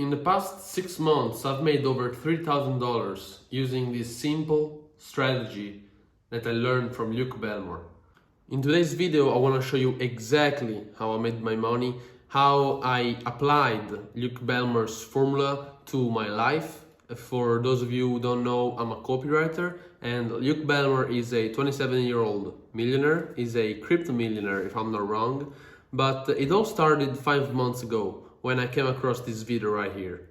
In the past 6 months, I've made over $3,000 using this simple strategy that I learned from Luke Belmar. In today's video, I want to show you exactly how I made my money, how I applied Luke Belmar's formula to my life. For those of you who don't know, I'm a copywriter, and Luke Belmar is a 27-year-old millionaire. He's a crypto millionaire, if I'm not wrong. But it all started 5 months ago when I came across this video right here.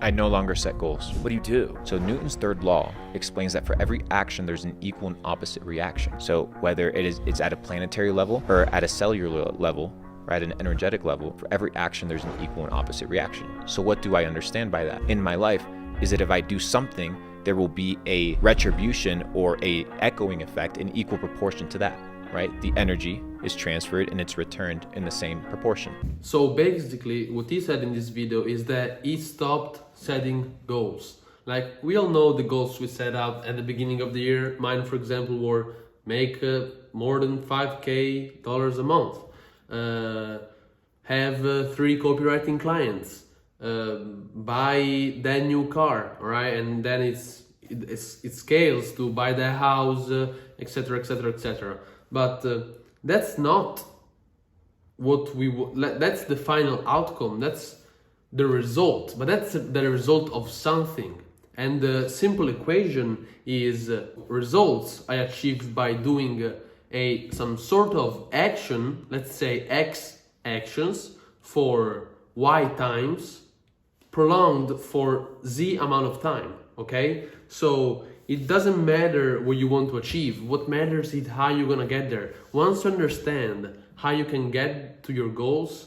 I no longer set goals. What do you do? So Newton's third law explains that for every action, there's an equal and opposite reaction. So whether it's at a planetary level or at a cellular level, or at an energetic level, for every action, there's an equal and opposite reaction. So what do I understand by that? In my life, is that if I do something, there will be a retribution or a echoing effect in equal proportion to that, right? The energy is transferred and it's returned in the same proportion. So basically what he said in this video is that he stopped setting goals. Like, we all know the goals we set out at the beginning of the year. Mine, for example, were make more than $5,000 a month, have 3 copywriting clients, buy that new car, right? And then it scales to buy the house, etc, etc, etc. But that's not what that's the final outcome, that's the result, but that's the result of something. And the simple equation is results I achieved by doing some sort of action, let's say X actions for Y times, prolonged for Z amount of time, okay? So it doesn't matter what you want to achieve. What matters is how you're gonna get there. Once you understand how you can get to your goals,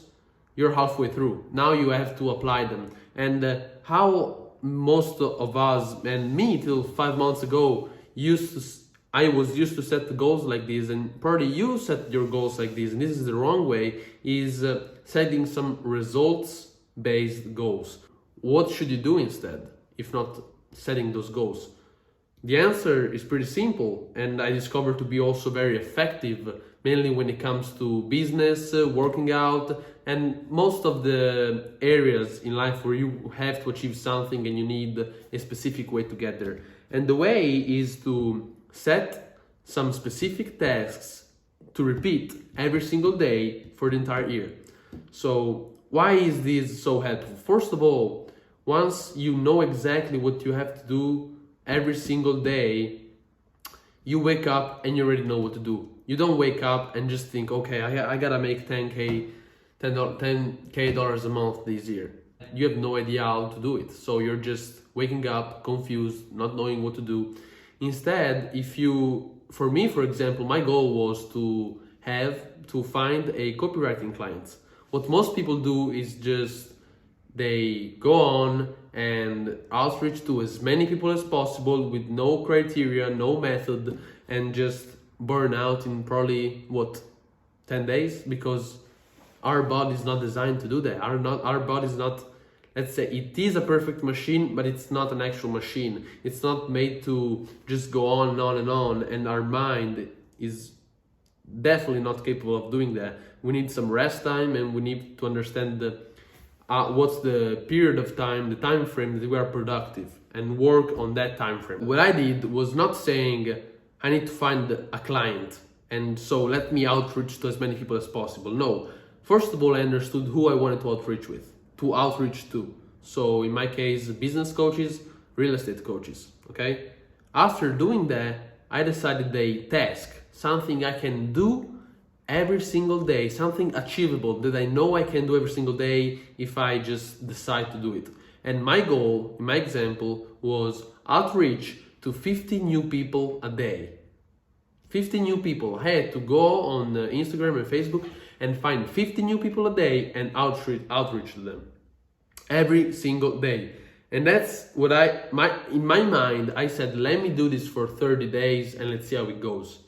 you're halfway through. Now you have to apply them. And how most of us, and me till 5 months ago, I was used to set the goals like this, and probably you set your goals like this, and this is the wrong way, is setting some results-based goals. What should you do instead, if not setting those goals? The answer is pretty simple, and I discovered to be also very effective, mainly when it comes to business, working out, and most of the areas in life where you have to achieve something and you need a specific way to get there. And the way is to set some specific tasks to repeat every single day for the entire year. So why is this so helpful? First of all, once you know exactly what you have to do every single day, you wake up and you already know what to do. You don't wake up and just think, okay, I gotta make $10K a month this year. You have no idea how to do it. So you're just waking up confused, not knowing what to do. Instead, for me, for example, my goal was to find a copywriting client. What most people do is they go on and outreach to as many people as possible with no criteria, no method, and just burn out in probably 10 days, because our body is not designed to do that. Our body is not, let's say it is a perfect machine, but it's not an actual machine. It's not made to just go on and on and on, and our mind is definitely not capable of doing that. We need some rest time, and we need to understand what's the period of time, the time frame that we are productive, and work on that time frame. What I did was not saying I need to find a client and so let me outreach to as many people as possible. No, first of all, I understood who I wanted to outreach to. So in my case, business coaches, real estate coaches, okay? After doing that, I decided a task, something I can do every single day, something achievable that I know I can do every single day if I just decide to do it. And my goal, in my example, was outreach to 50 new people a day. 50 new people. I had to go on Instagram and Facebook and find 50 new people a day and outreach to them every single day. And that's what in my mind, I said, let me do this for 30 days and let's see how it goes.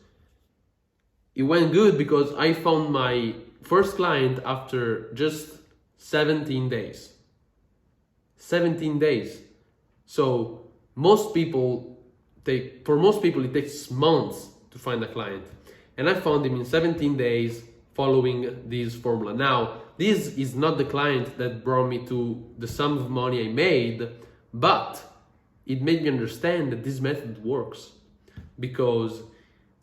It went good because I found my first client after just 17 days. 17 days. So for most people, it takes months to find a client. And I found him in 17 days following this formula. Now, this is not the client that brought me to the sum of money I made, but it made me understand that this method works, because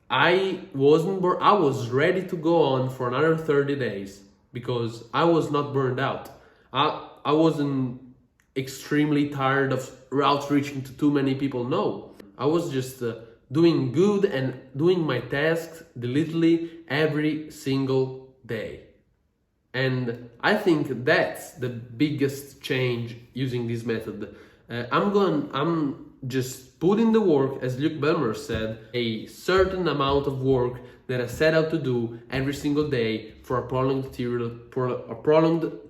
I was ready to go on for another 30 days because I was not burned out. I wasn't extremely tired of outreaching to too many people. No, I was just doing good and doing my tasks diligently every single day. And I think that's the biggest change using this method. I'm just putting the work, as Luke Belmar said, a certain amount of work that I set out to do every single day for a prolonged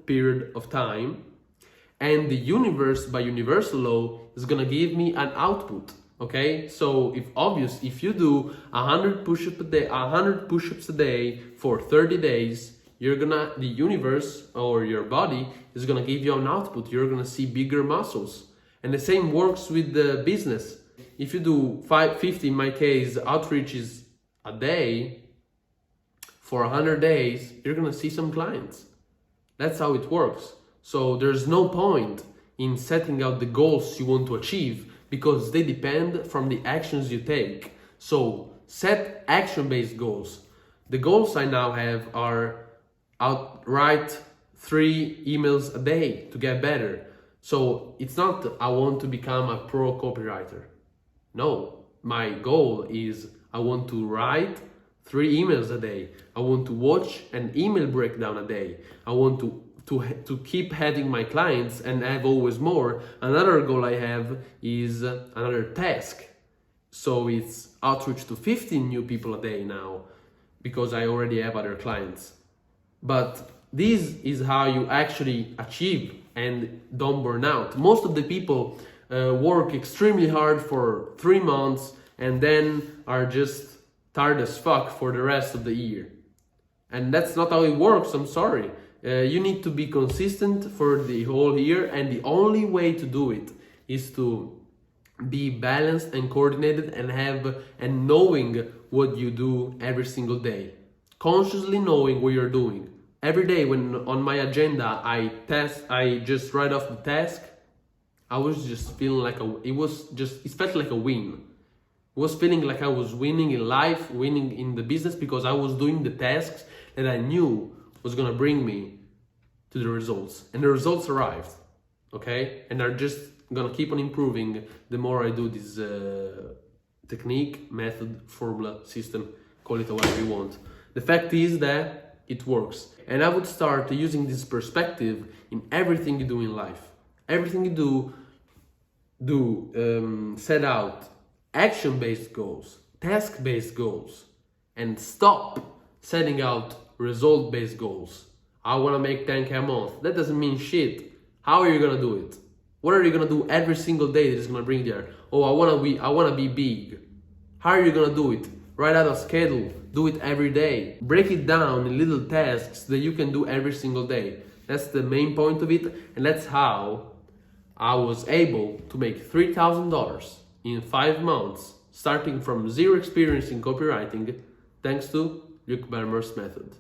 period of time. And the universe, by universal law, is gonna give me an output. Okay, so if you do 100 push-ups a day for 30 days, the universe or your body is gonna give you an output. You're gonna see bigger muscles. And the same works with the business. If you do 50, in my case, outreaches a day for 100 days, you're gonna see some clients. That's how it works. So there's no point in setting out the goals you want to achieve, because they depend from the actions you take. So set action-based goals. The goals I now have are write 3 emails a day to get better. So it's not I want to become a pro copywriter. No, my goal is I want to write 3 emails a day. I want to watch an email breakdown a day. I want to keep having my clients and have always more. Another goal I have is another task. So it's outreach to 15 new people a day now, because I already have other clients. But this is how you actually achieve and don't burn out. Most of the people work extremely hard for 3 months and then are just tired as fuck for the rest of the year. And that's not how it works, I'm sorry. You need to be consistent for the whole year, and the only way to do it is to be balanced and coordinated and knowing what you do every single day. Consciously knowing what you're doing. Every day when on my agenda I just write off the task, I was just feeling like it felt like a win. It was feeling like I was winning in life, winning in the business, because I was doing the tasks that I knew was gonna bring me to the results. And the results arrived, okay? And they're just gonna keep on improving the more I do this technique, method, formula, system, call it whatever you want. The fact is that it works. And I would start using this perspective in everything you do in life. Everything you do, set out action-based goals, task-based goals, and stop setting out result-based goals. I want to make 10K a month. That doesn't mean shit. How are you gonna do it? What are you gonna do every single day that is gonna bring there? Oh, I wanna be big. How are you gonna do it? Write out a schedule. Do it every day. Break it down in little tasks that you can do every single day. That's the main point of it, and that's how I was able to make $3,000 in 5 months, starting from zero experience in copywriting, thanks to Luke Belmar's method.